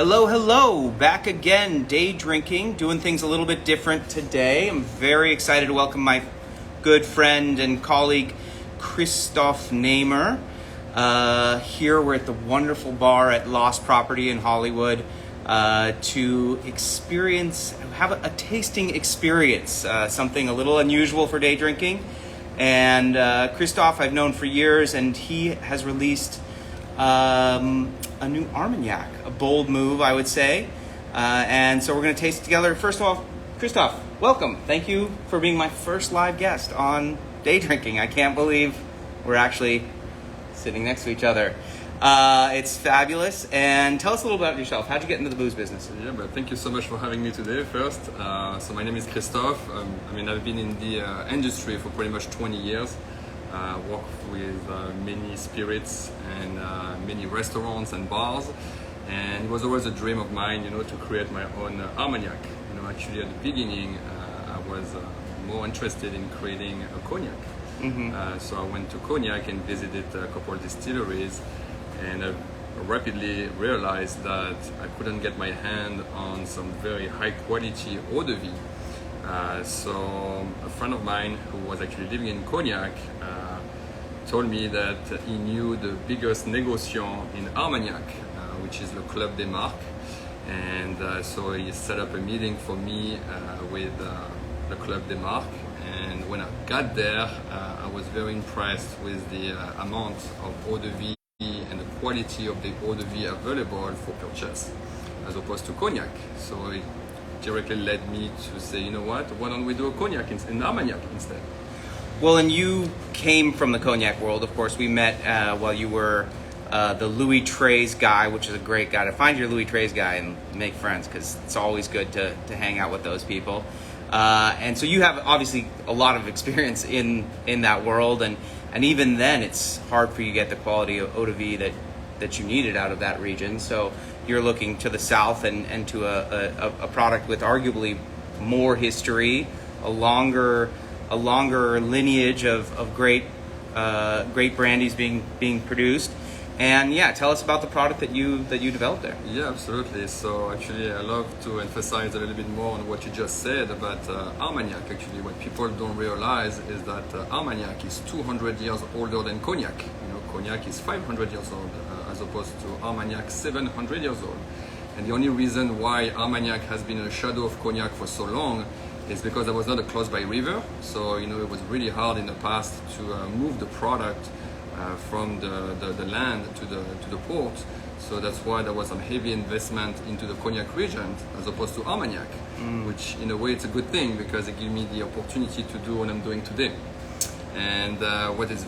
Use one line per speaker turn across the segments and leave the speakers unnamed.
Hello, hello, back again, day drinking, doing things a little bit different today. I'm very excited to welcome my good friend and colleague, Christoph Namer. Here we're at the wonderful bar at Lost Property in Hollywood to have a tasting experience, something a little unusual for day drinking. And Christoph I've known for years, and he has released a new Armagnac, a bold move, I would say. And so we're going to taste it together. First of all, Christoph, welcome. Thank you for being my first live guest on Day Drinking. I can't believe we're actually sitting next to each other. It's fabulous. And tell us a little about yourself. How'd you get into the booze business?
Yeah, but thank you so much for having me today first. So my name is Christoph. I've been in the industry for pretty much 20 years. Worked with many spirits and many restaurants and bars, and it was always a dream of mine, to create my own Armagnac. Actually at the beginning, I was more interested in creating a cognac. So I went to Cognac and visited a couple of distilleries, and I rapidly realized that I couldn't get my hand on some very high quality eau de vie. So a friend of mine who was actually living in Cognac told me that he knew the biggest négociant in Armagnac, which is the Club des Marques, and so he set up a meeting for me with the Club des Marques. And when I got there, I was very impressed with the amount of eau de vie and the quality of the eau de vie available for purchase, as opposed to Cognac. So it directly led me to say, why don't we do a cognac in Armagnac instead?
Well, and you came from the cognac world. Of course, we met while you were the Louis XIII guy, which is a great guy. To find your Louis XIII guy and make friends, because it's always good to hang out with those people. And so you have obviously a lot of experience in that world, and even then it's hard for you to get the quality of eau de vie that you needed out of that region. So you're looking to the south and to a product with arguably more history, a longer lineage of great brandies being produced. And yeah, tell us about the product that you developed there.
Yeah, absolutely. So actually, I love to emphasize a little bit more on what you just said about Armagnac. Actually, what people don't realize is that Armagnac is 200 years older than Cognac. Cognac is 500 years old, as opposed to Armagnac 700 years old. And the only reason why Armagnac has been in the shadow of Cognac for so long is because there was not a close by river. So it was really hard in the past to move the product from the land to the port. So that's why there was some heavy investment into the Cognac region as opposed to Armagnac, which in a way it's a good thing because it gives me the opportunity to do what I'm doing today. And what is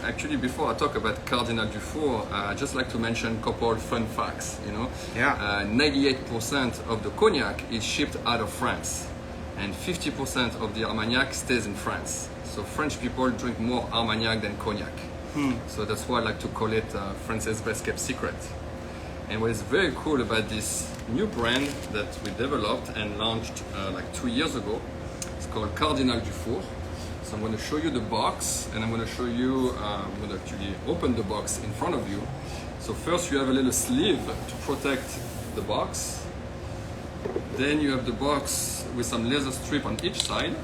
actually, before I talk about Cardinal du Four, I'd just like to mention a couple of fun facts. 98% of the Cognac is shipped out of France, and 50% of the Armagnac stays in France. So French people drink more Armagnac than Cognac. So that's why I like to call it France's best kept secret. And what is very cool about this new brand that we developed and launched like 2 years ago, it's called Cardinal du Four. So I'm going to show you the box, and I'm going to show you, I'm going to actually open the box in front of you. So first you have a little sleeve to protect the box. Then you have the box with some laser strip on each side.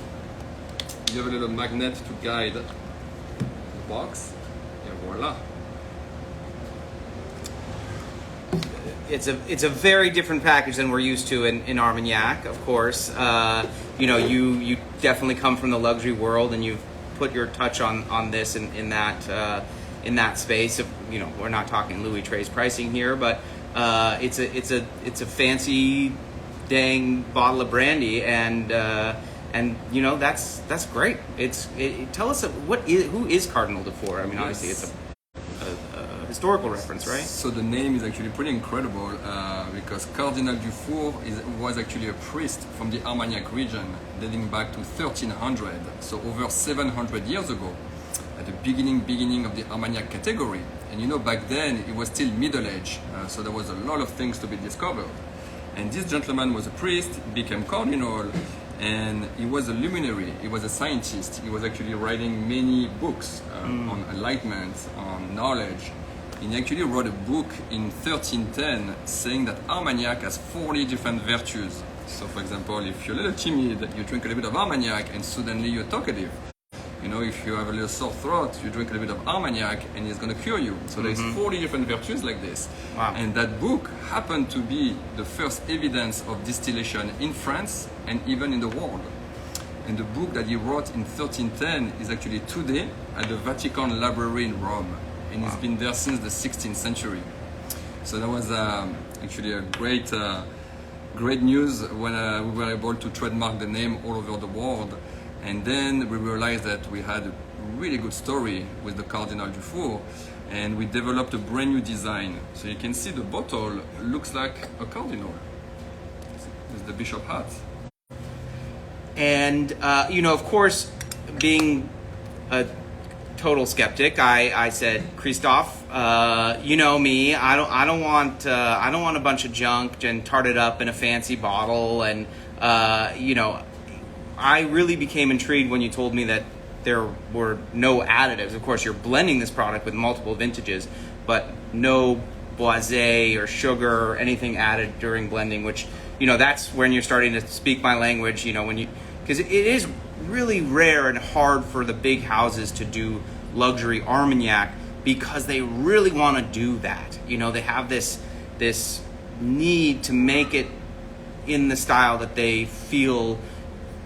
You have a little magnet to guide the box. And voila.
It's a very different package than we're used to in Armagnac, of course. You definitely come from the luxury world, and you've put your touch on this in that space. We're not talking Louis XIII pricing here, but it's a fancy dang bottle of brandy, and that's great. Tell us who is Cardinal du Four? I mean, obviously it's a historical reference, right?
So the name is actually pretty incredible because Cardinal du Four was actually a priest from the Armagnac region dating back to 1300, so over 700 years ago, at the beginning of the Armagnac category. And back then it was still Middle Age, so there was a lot of things to be discovered. And this gentleman was a priest, became cardinal, and he was a luminary, he was a scientist. He was actually writing many books on enlightenment, on knowledge. And he actually wrote a book in 1310 saying that Armagnac has 40 different virtues. So for example, if you're a little timid, you drink a little bit of Armagnac and suddenly you're talkative. You know, if you have a little sore throat, you drink a little bit of Armagnac and it's going to cure you. So there's 40 different virtues like this.
Wow.
And that book happened to be the first evidence of distillation in France and even in the world. And the book that he wrote in 1310 is actually today at the Vatican Library in Rome. And it's been there since the 16th century. So that was actually a great news when we were able to trademark the name all over the world. And then we realized that we had a really good story with the Cardinal du Four, and we developed a brand new design. So you can see the bottle looks like a cardinal. It's the bishop hat.
And you know, of course, being a total skeptic, I said, Christophe, you know me. I don't want a bunch of junk and tarted up in a fancy bottle. And you know, I really became intrigued when you told me that there were no additives. Of course, you're blending this product with multiple vintages, but no boisé or sugar or anything added during blending, which, you know, that's when you're starting to speak my language, you know, because it is really rare and hard for the big houses to do luxury Armagnac because they really want to do that. You know, they have this need to make it in the style that they feel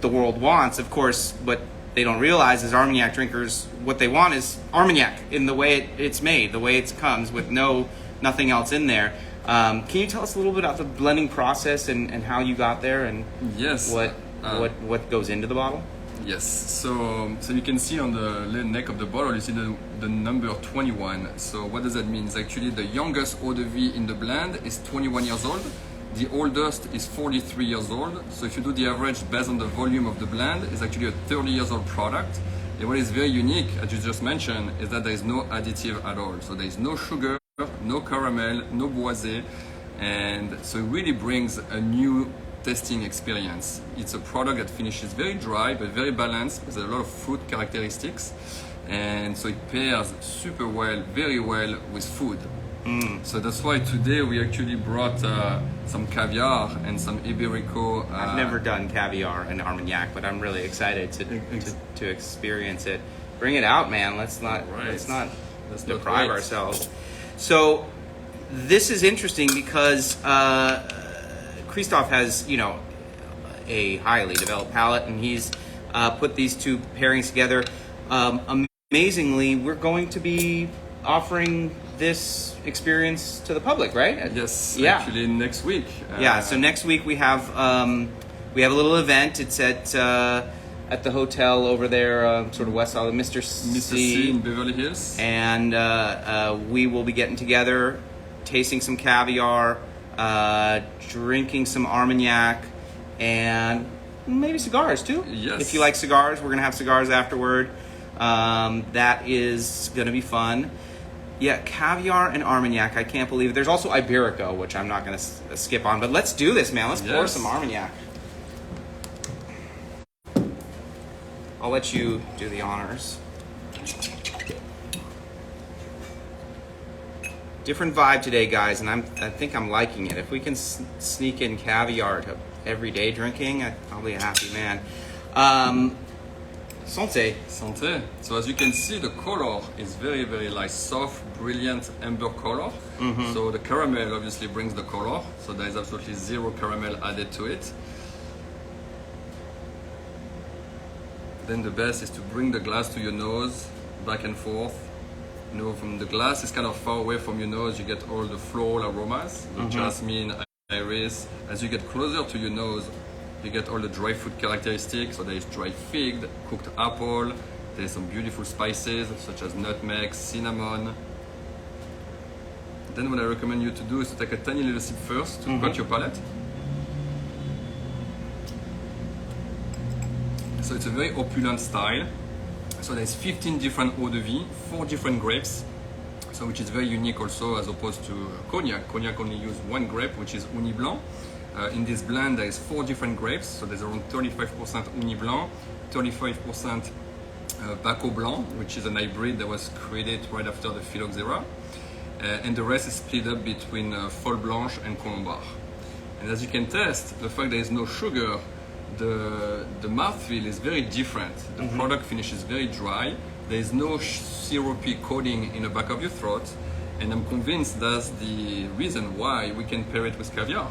the world wants. Of course, what they don't realize is Armagnac drinkers, what they want is Armagnac in the way it's made, the way it comes, with nothing else in there. Can you tell us a little bit about the blending process and how you got there, and
yes,
what goes into the bottle?
Yes, so you can see on the little neck of the bottle, you see the number 21. So what does that mean? It's actually the youngest eau de vie in the blend is 21 years old. The oldest is 43 years old. So if you do the average based on the volume of the blend, it's actually a 30 years old product. And what is very unique, as you just mentioned, is that there is no additive at all. So there is no sugar, no caramel, no boisé. And so it really brings a new tasting experience. It's a product that finishes very dry, but very balanced, with a lot of fruit characteristics. And so it pairs super well, very well with food. So that's why today we actually brought some caviar and some Iberico.
I've never done caviar and Armagnac, but I'm really excited to experience it. Bring it out, man. Let's not deprive ourselves. So this is interesting because Christophe has, you know, a highly developed palate, and he's put these two pairings together. Amazingly, we're going to be offering this experience to the public, right?
Yes,
yeah.
Actually next week.
So next week we have a little event. It's at the hotel over there, sort of west side of Mr. C
in Beverly Hills.
And we will be getting together, tasting some caviar, drinking some Armagnac, and maybe cigars too.
Yes.
If you like cigars, we're gonna have cigars afterward. That is gonna be fun. Yeah, caviar and Armagnac. I can't believe it. There's also Iberico, which I'm not going to skip on. But let's do this, man. Let's pour some Armagnac. I'll let you do the honors. Different vibe today, guys, and I think I'm liking it. If we can sneak in caviar to everyday drinking, I'll be a happy man. Santé.
Santé. So as you can see, the color is very, very light, soft, brilliant amber color. So the caramel obviously brings the color. So there is absolutely zero caramel added to it. Then the best is to bring the glass to your nose, back and forth. You know, from the glass is kind of far away from your nose, you get all the floral aromas, the jasmine, iris. As you get closer to your nose, you get all the dry fruit characteristics. So there is dried fig, cooked apple, there's some beautiful spices such as nutmeg, cinnamon. Then what I recommend you to do is to take a tiny little sip first to cut your palate. So it's a very opulent style. So there's 15 different eau de vie, 4 different grapes. So which is very unique also as opposed to cognac. Cognac only use one grape, which is Uni Blanc. In this blend, there is 4 different grapes, so there's around 35% Uni Blanc, 35% Baco Blanc, which is an hybrid that was created right after the Phylloxera, and the rest is split up between Folle Blanche and Colombard. And as you can test, the fact there is no sugar, the mouthfeel is very different. The product finishes very dry. There is no syrupy coating in the back of your throat, and I'm convinced that's the reason why we can pair it with caviar.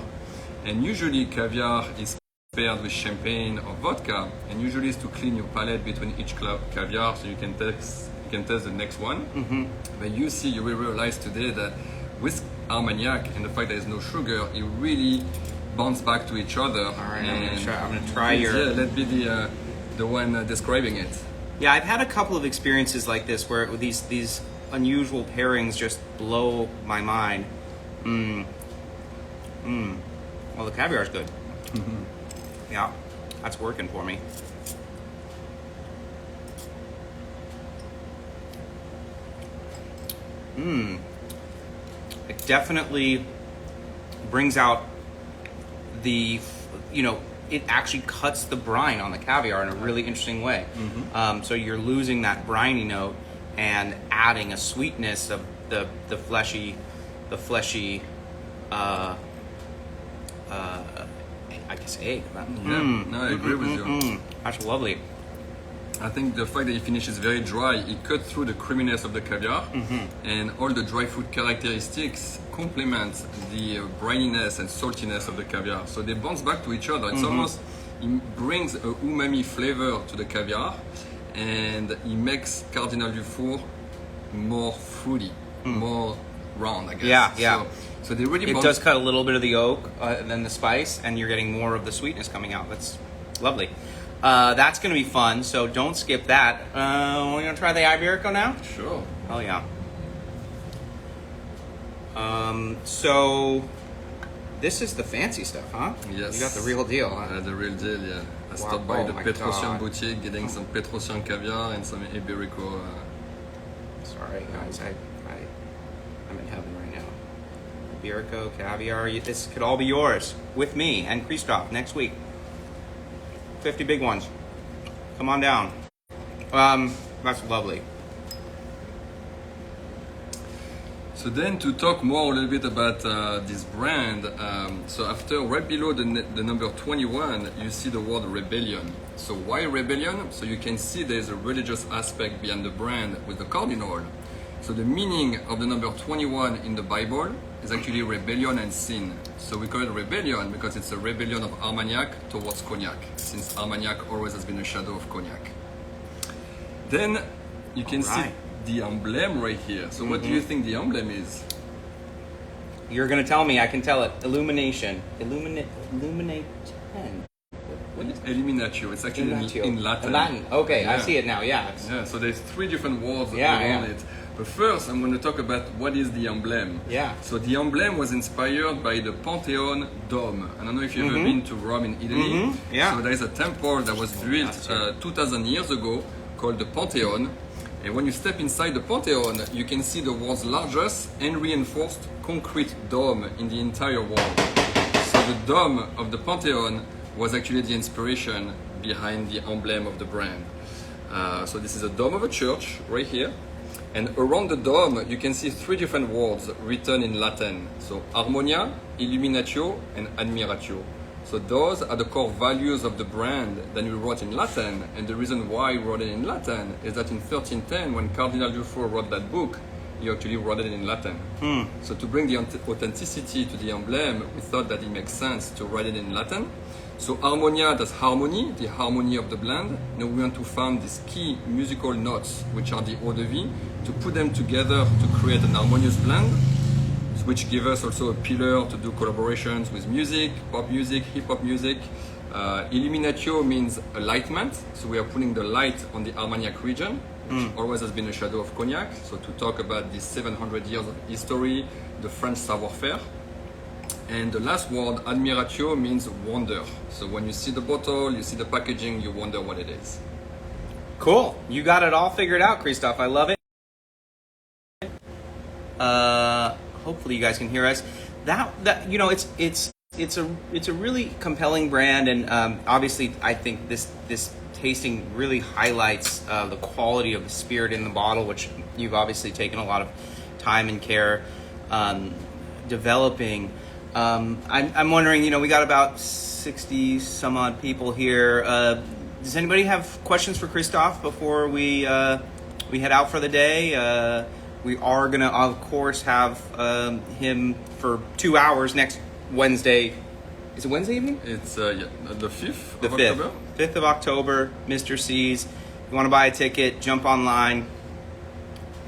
And usually caviar is paired with champagne or vodka, and usually it's to clean your palate between each caviar so you can test the next one. But you will realize today that with Armagnac and the fact there is no sugar, it really bounce back to each other.
All right, I'm gonna try your.
Yeah, let me be the one describing it.
Yeah, I've had a couple of experiences like this where these unusual pairings just blow my mind. Well, the caviar is good. Yeah, that's working for me. It definitely brings out the, it actually cuts the brine on the caviar in a really interesting way. So you're losing that briny note and adding a sweetness of the fleshy, I guess egg.
No, I agree with you.
That's lovely.
I think the fact that it finishes very dry, it cuts through the creaminess of the caviar, and all the dry fruit characteristics complement the brininess and saltiness of the caviar. So they bounce back to each other. It's almost, it brings a umami flavor to the caviar, and it makes Cardinal du Four more fruity, more round, I guess.
Yeah.
So they really
It does cut a little bit of the oak and then the spice, and you're getting more of the sweetness coming out. That's lovely. That's going to be fun, so don't skip that. We're going to try the Iberico now?
Sure.
Oh, yeah. So this is the fancy stuff, huh?
Yes.
You got the real deal, huh?
The real deal, yeah. I stopped by the Petrosian boutique, getting some Petrosian caviar and some Iberico.
Sorry, guys. I'm in heaven right now. Iberico, caviar. This could all be yours with me and Christoph next week. 50 big ones. Come on down. That's lovely.
So then to talk more a little bit about this brand, so after right below the number 21, you see the word Rébellion. So why Rébellion? So you can see there's a religious aspect behind the brand with the cardinal. So the meaning of the number 21 in the Bible is actually rebellion and sin. So we call it rebellion because it's a rebellion of Armagnac towards Cognac, since Armagnac always has been a shadow of Cognac. Then you can see the emblem right here. So what do you think the emblem is?
You're going to tell me. I can tell it. Illumination. Illuminate 10.
What is Illuminatio? It's actually in Latin.
Latin. Okay,
yeah.
I see it now. Yeah.
Yeah. So there's 3 different words around it. But first, I'm going to talk about what is the emblem.
Yeah.
So the emblem was inspired by the Pantheon Dome. I don't know if you've ever been to Rome in Italy.
Yeah.
So there is a temple that was built 2,000 years ago called the Pantheon. And when you step inside the Pantheon, you can see the world's largest and reinforced concrete dome in the entire world. So the dome of the Pantheon was actually the inspiration behind the emblem of the brand. So this is a dome of a church right here. And around the dome, you can see 3 different words written in Latin. So Harmonia, Illuminatio, and Admiratio. So those are the core values of the brand that we wrote in Latin. And the reason why we wrote it in Latin is that in 1310, when Cardinal du Four wrote that book, he actually wrote it in Latin. So to bring the authenticity to the emblem, we thought that it makes sense to write it in Latin. So Harmonia, that's harmony, the harmony of the blend. Now we want to find these key musical notes, which are the eau de vie, to put them together to create an harmonious blend, which give us also a pillar to do collaborations with music, pop music, hip-hop music. Illuminatio means enlightenment, so we are putting the light on the Armagnac region, which always has been a shadow of Cognac. So to talk about this 700 years of history, the French savoir-faire. And the last word, admiratio, means wonder. So when you see the bottle, you see the packaging, you wonder what it is.
Cool. You got it all figured out, Christoph. I love it. Hopefully you guys can hear us. It's a really compelling brand, and obviously I think this tasting really highlights the quality of the spirit in the bottle, which you've obviously taken a lot of time and care developing. I'm wondering, we got about 60 some odd people here. Does anybody have questions for Christophe before we head out for the day? We are going to, of course, have him for 2 hours next Wednesday. Is it Wednesday evening?
It's the 5th
The
of October.
5th of October, Mr. C's. If you want to buy a ticket, jump online.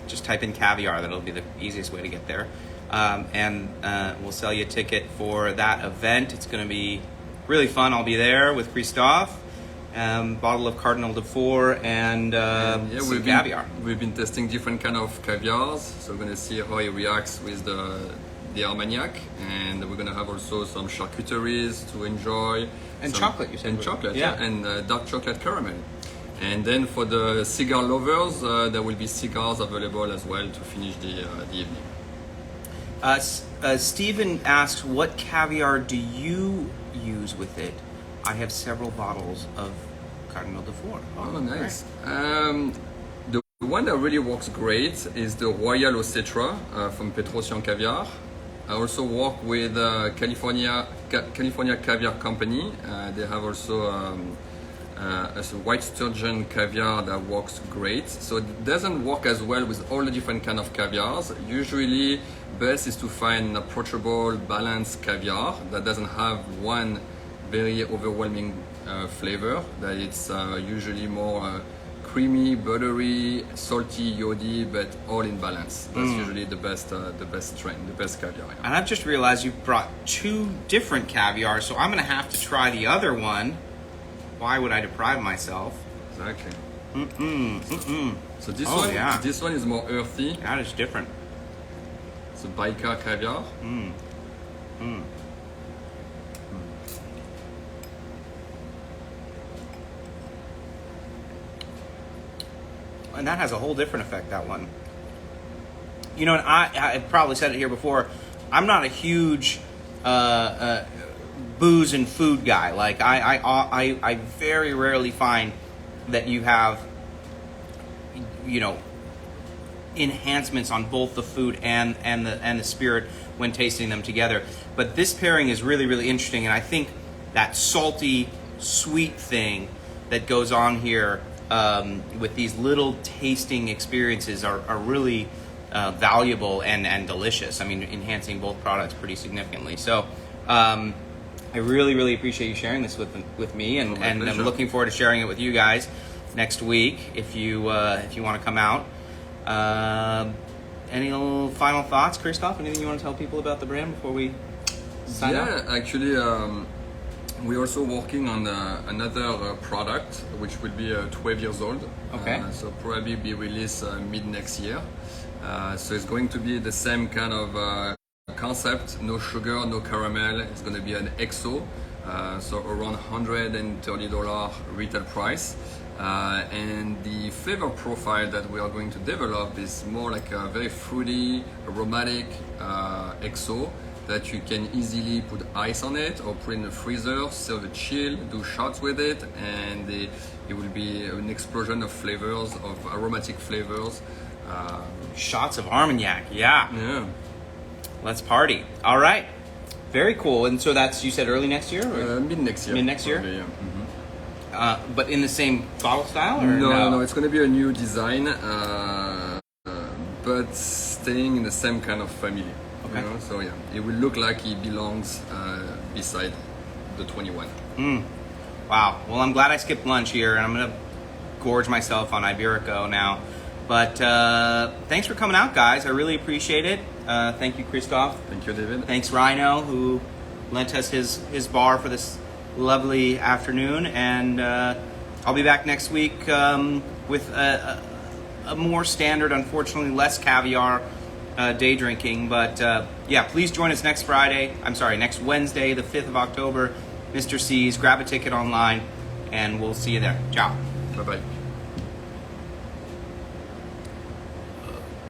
Just type in caviar. That'll be the easiest way to get there. And we'll sell you a ticket for that event. It's going to be really fun. I'll be there with Christophe. Bottle of Cardinal du Four and some caviar.
We've been testing different kind of caviars, so we're going to see how it reacts with the Armagnac, and we're going to have also some charcuteries to enjoy.
And chocolate, you said.
And chocolate,
yeah.
And dark chocolate caramel. And then for the cigar lovers, there will be cigars available as well to finish the evening.
Stephen asks, what caviar do you use with it? I have several bottles of Cardinal du Four.
Oh, nice. The one that really works great is the Royal Ocetra from Petrosian Caviar. I also work with California Caviar Company. They have also a white sturgeon caviar that works great. So it doesn't work as well with all the different kind of caviars. Usually, best is to find an approachable, balanced caviar that doesn't have one very overwhelming flavor. That it's usually more creamy, buttery, salty, yoddy, but all in balance. That's usually the best strain, the best caviar. Yeah.
And I've just realized you brought 2 different caviars, so I'm going to have to try the other one. Why would I deprive myself?
Exactly. So this one is more earthy.
That is different.
It's a Baika caviar.
And that has a whole different effect, that one. And I've probably said it here before, I'm not a huge booze and food guy. Like, I very rarely find that you have, enhancements on both the food and the spirit when tasting them together. But this pairing is really, really interesting, and I think that salty, sweet thing that goes on here with these little tasting experiences are really valuable and delicious. I mean, enhancing both products pretty significantly. So I really, really appreciate you sharing this with me, and I'm looking forward to sharing it with you guys next week if you want to come out. Any little final thoughts, Christophe? Anything you want to tell people about the brand before we sign out?
Yeah, actually, we're also working on another product which will be 12 years old.
Okay.
So probably be released mid next year. So it's going to be the same kind of concept, no sugar, no caramel. It's going to be an XO, so around $130 retail price. And the flavor profile that we are going to develop is more like a very fruity, aromatic XO that you can easily put ice on it or put in the freezer, serve it chill, do shots with it, and it will be an explosion of flavors, of aromatic flavors.
Shots of Armagnac, yeah.
Yeah.
Let's party. All right. Very cool. And so that's, you said early next year? Or?
Mid next year.
Mid next year?
Probably, yeah.
But in the same bottle style? Or
no, it's going to be a new design, but staying in the same kind of family.
Okay.
So yeah, it will look like it belongs beside the 21.
Wow. Well, I'm glad I skipped lunch here, and I'm going to gorge myself on Iberico now. But thanks for coming out, guys. I really appreciate it. Thank you, Christophe.
Thank you, David.
Thanks, Rhino, who lent us his bar for this lovely afternoon. And I'll be back next week with a more standard, unfortunately less caviar day drinking. But yeah, please join us next Wednesday, the 5th of October, Mr. C's. Grab a ticket online, and we'll see you there. Ciao.
Bye-bye.